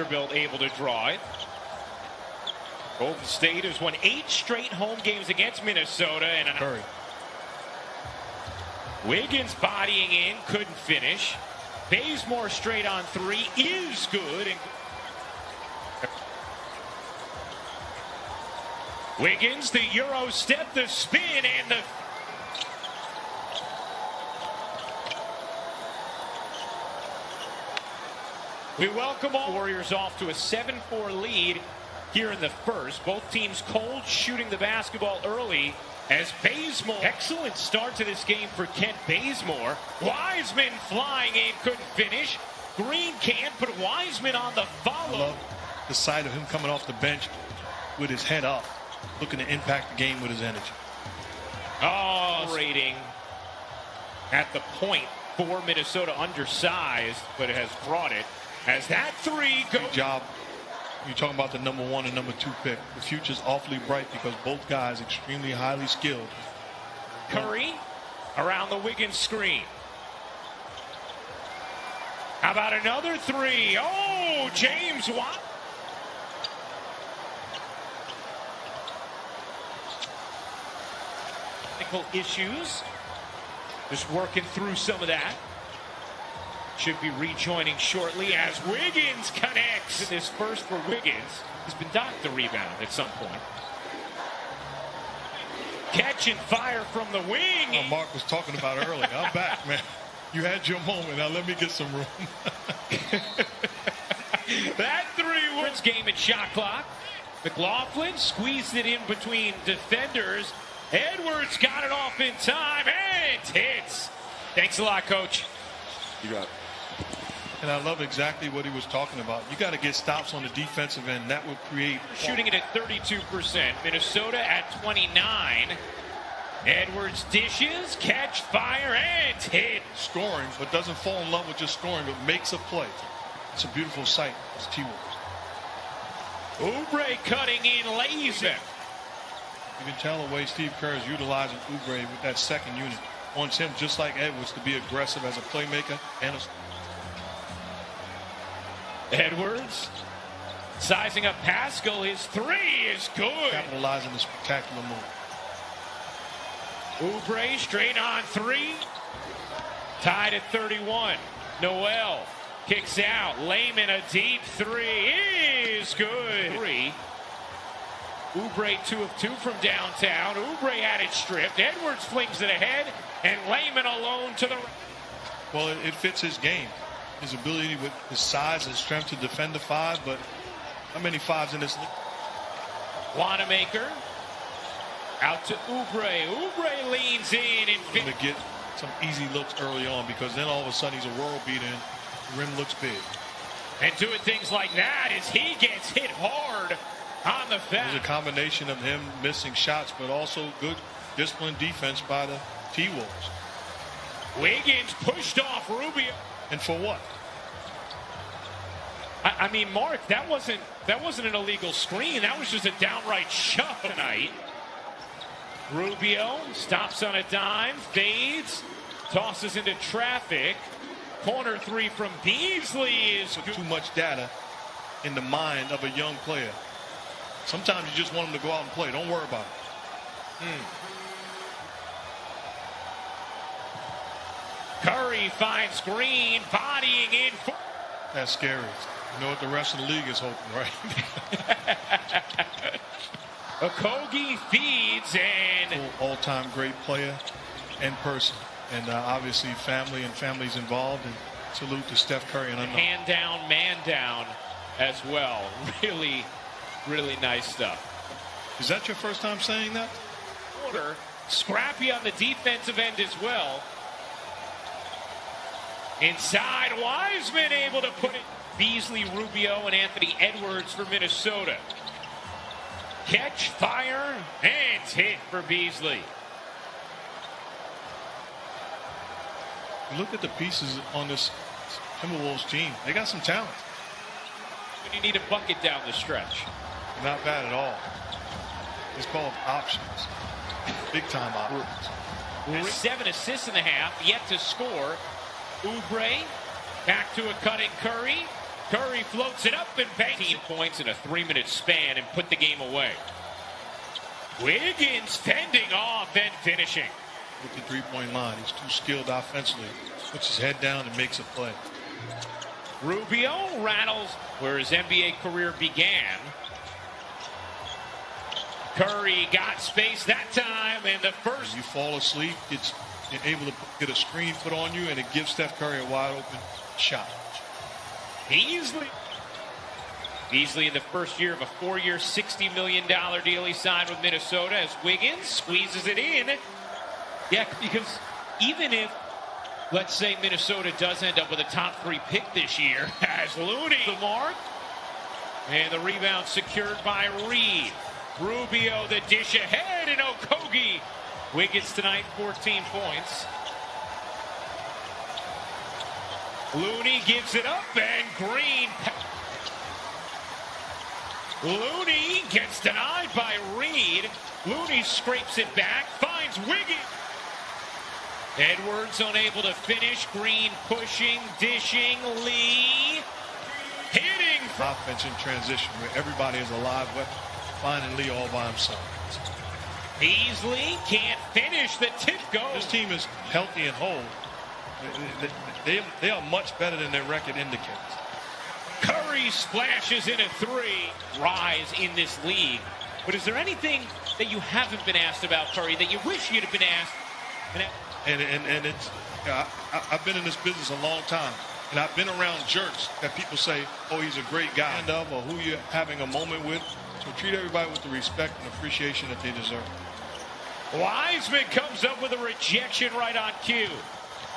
Vanderbilt able to draw it. Golden State has won 8 straight home games against Minnesota. And Curry. Wiggins bodying in, couldn't finish. Bazemore straight on 3 is good. And Wiggins, the Euro step, the spin, and the... We welcome all Warriors off to a 7-4 lead here in the first. Both teams cold shooting the basketball early as Bazemore. Excellent start to this game for Kent Bazemore. Wiseman flying in, couldn't finish. Green can't, but Wiseman on the follow. I love the sight of him coming off the bench with his head up, looking to impact the game with his energy. Oh, rating at the point for Minnesota, undersized, but it has brought it. As that 3 goes. Good job. You're talking about the number 1 and number 2 pick. The future's awfully bright because both guys extremely highly skilled. Curry around the Wiggins screen. How about another 3? Oh, James Watt. Technical issues. Just working through some of that. Should be rejoining shortly as Wiggins connects. This first for Wiggins. He's been docked the rebound at some point. Catch and fire from the wing. Oh, Mark was talking about earlier. I'm back, man. You had your moment. Now let me get some room. That 3 wins game at shot clock. McLaughlin squeezed it in between defenders. Edwards got it off in time and hits. Thanks a lot, Coach. You got it. And I love exactly what he was talking about. You got to get stops on the defensive end. That will create. Shooting it at 32%. Minnesota at 29. Edwards dishes, catch, fire, and hit. Scoring, but doesn't fall in love with just scoring, but makes a play. It's a beautiful sight. It's T-Wolves. Oubre cutting in, lays it. You can tell the way Steve Kerr is utilizing Oubre with that second unit. Wants him, just like Edwards, to be aggressive as a playmaker and a... Edwards sizing up Pascal. His 3 is good. Capitalizing the spectacular move. Oubre straight on 3. Tied at 31. Noel kicks out. Layman a deep 3 is good. 3. Oubre 2 of 2 from downtown. Oubre had it stripped. Edwards flings it ahead, and Layman alone to the right. Well, it fits his game. His ability with his size and strength to defend the 5, but how many 5s in this league? Wanamaker out to Oubre. Oubre leans in and to get some easy looks early on, because then all of a sudden he's a world beater and the rim looks big. And doing things like that as he gets hit hard on the foul. There's a combination of him missing shots, but also good disciplined defense by the T-Wolves. Wiggins pushed off Rubio. And for what? I mean, Mark, that wasn't an illegal screen. That was just a downright shove tonight. Rubio stops on a dime, fades, tosses into traffic. Corner 3 from Beasley is good. Too much data in the mind of a young player. Sometimes you just want him to go out and play. Don't worry about it. Curry finds Green, bodying in. That's scary. You know what the rest of the league is hoping, right? Okogie feeds and... All-time great player and person. And obviously families involved. And salute to Steph Curry. And hand down, man down as well. Really, really nice stuff. Is that your first time saying that? Order. Scrappy on the defensive end as well. Inside, Wiseman able to put it. Beasley, Rubio, and Anthony Edwards for Minnesota. Catch, fire, and hit for Beasley. Look at the pieces on this Timberwolves team. They got some talent. When you need a bucket down the stretch. Not bad at all. It's called options. Big time options. 7 assists in the half, yet to score. Oubre back to a cutting Curry. Curry floats it up and banks 18 points in a 3-minute span and put the game away. Wiggins fending off and finishing. With the three-point line, he's too skilled offensively. Puts his head down and makes a play. Rubio rattles where his NBA career began. Curry got space that time, and the first. You fall asleep, you're able to get a screen put on you, and it gives Steph Curry a wide-open shot. Beasley in the first year of a 4-year, $60 million deal he signed with Minnesota as Wiggins squeezes it in. Yeah, because even if, let's say, Minnesota does end up with a top 3 pick this year, as Looney the mark, and the rebound secured by Reed. Rubio the dish ahead, and Okogie. Wiggins tonight, 14 points. Looney gives it up, and Green. Looney gets denied by Reed. Looney scrapes it back, finds Wiggins. Edwards unable to finish. Green pushing, dishing. Lee hitting. Offense in transition where everybody is a live weapon. Finding Lee all by himself. Beasley can't finish. The tip goes. This team is healthy and whole. They are much better than their record indicates. Curry splashes in a 3. Rise in this league. But is there anything that you haven't been asked about Curry that you wish you'd have been asked? And it's I've been in this business a long time, and I've been around jerks that people say, oh, he's a great guy, or who you're having a moment with. So treat everybody with the respect and appreciation that they deserve. Wiseman comes up with a rejection right on cue.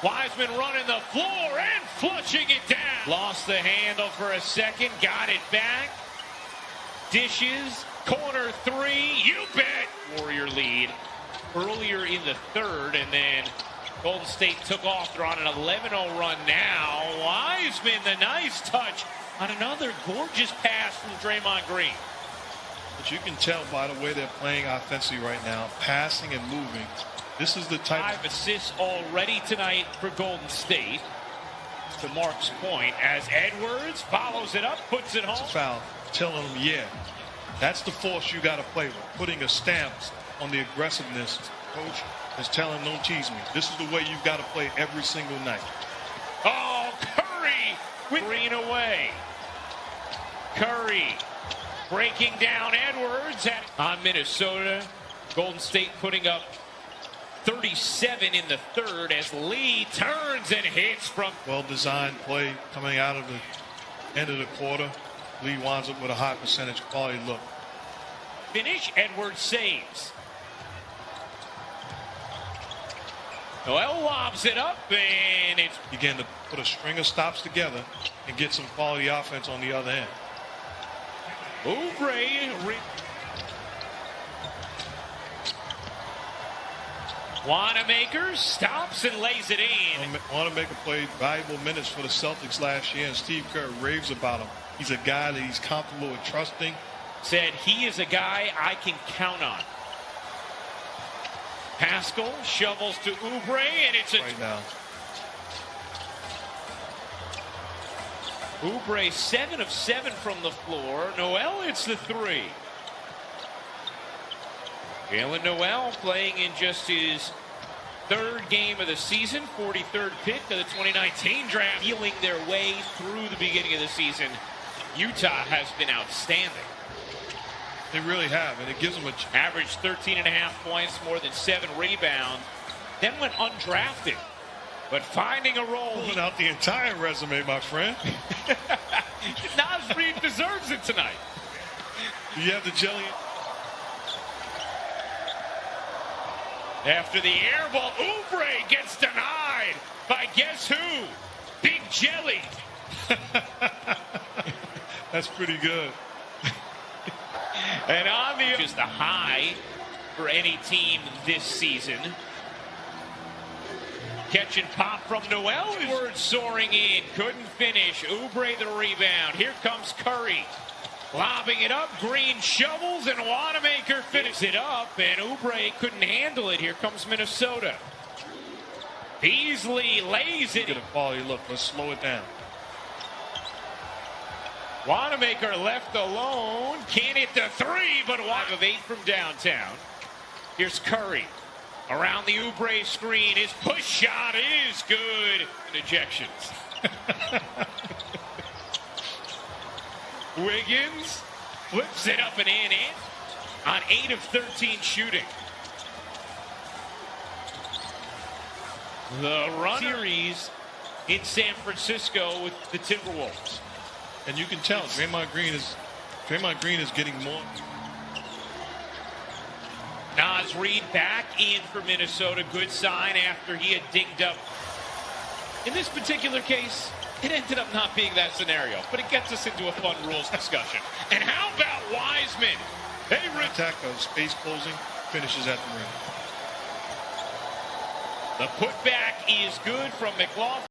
Wiseman running the floor and flushing it down. Lost the handle for a second, got it back. Dishes, corner 3, you bet. Warrior lead earlier in the 3rd, and then Golden State took off. They're on an 11-0 run now. Wiseman, the nice touch on another gorgeous pass from Draymond Green. But you can tell by the way they're playing offensively right now, passing and moving. This is the type 5 assists already tonight for Golden State. To Mark's point, as Edwards follows it up, puts it home. It's a foul, telling them, yeah, that's the force you got to play with. Putting a stamp on the aggressiveness. Coach is telling them, don't tease me. This is the way you've got to play every single night. Oh, Curry with Green away. Curry breaking down Edwards on Minnesota. Golden State putting up 37 in the 3rd as Lee turns and hits from. Well-designed play coming out of the end of the quarter. Lee winds up with a high percentage quality look. Finish, Edwards saves. Noel lobs it up, and it's. Begin to put a string of stops together and get some quality offense on the other end. Oubre. Wanamaker stops and lays it in. Wanamaker played valuable minutes for the Celtics last year, and Steve Kerr raves about him. He's a guy that he's comfortable with trusting. Said he is a guy I can count on. Pascal shovels to Oubre, and it's a. Right now. Oubre 7 of 7 from the floor. Noel hits the 3. Jalen Noel playing in just his 3rd game of the season, 43rd pick of the 2019 draft. Feeling their way through the beginning of the season. Utah has been outstanding. They really have, and it gives them a average 13.5 points, more than 7 rebounds. Then went undrafted, but finding a role. Pulling out the entire resume, my friend. Naz Reid deserves it tonight. Do you have the jelly? After the air ball, Oubre gets denied by guess who? Big Jelly. That's pretty good. And on the just the high for any team this season. Catch and pop from Noel. Edwards soaring in, couldn't finish. Oubre the rebound. Here comes Curry. Lobbing it up, Green shovels, and Wanamaker finishes it up, and Oubre couldn't handle it. Here comes Minnesota. Beasley lays it. Get a quality look. Let's slow it down. Wanamaker left alone. Can't hit the three, but 5 of 8 from downtown. Here's Curry. Around the Oubre screen. His push shot is good. And ejections. Wiggins flips it up and in on 8 of 13 shooting. The run series in San Francisco with the Timberwolves. And you can tell Draymond Green is getting more. Naz Reid back in for Minnesota. Good sign after he had dinged up. In this particular case, it ended up not being that scenario, but it gets us into a fun rules discussion. And how about Wiseman? Attack of space closing finishes at the rim. The putback is good from McLaughlin.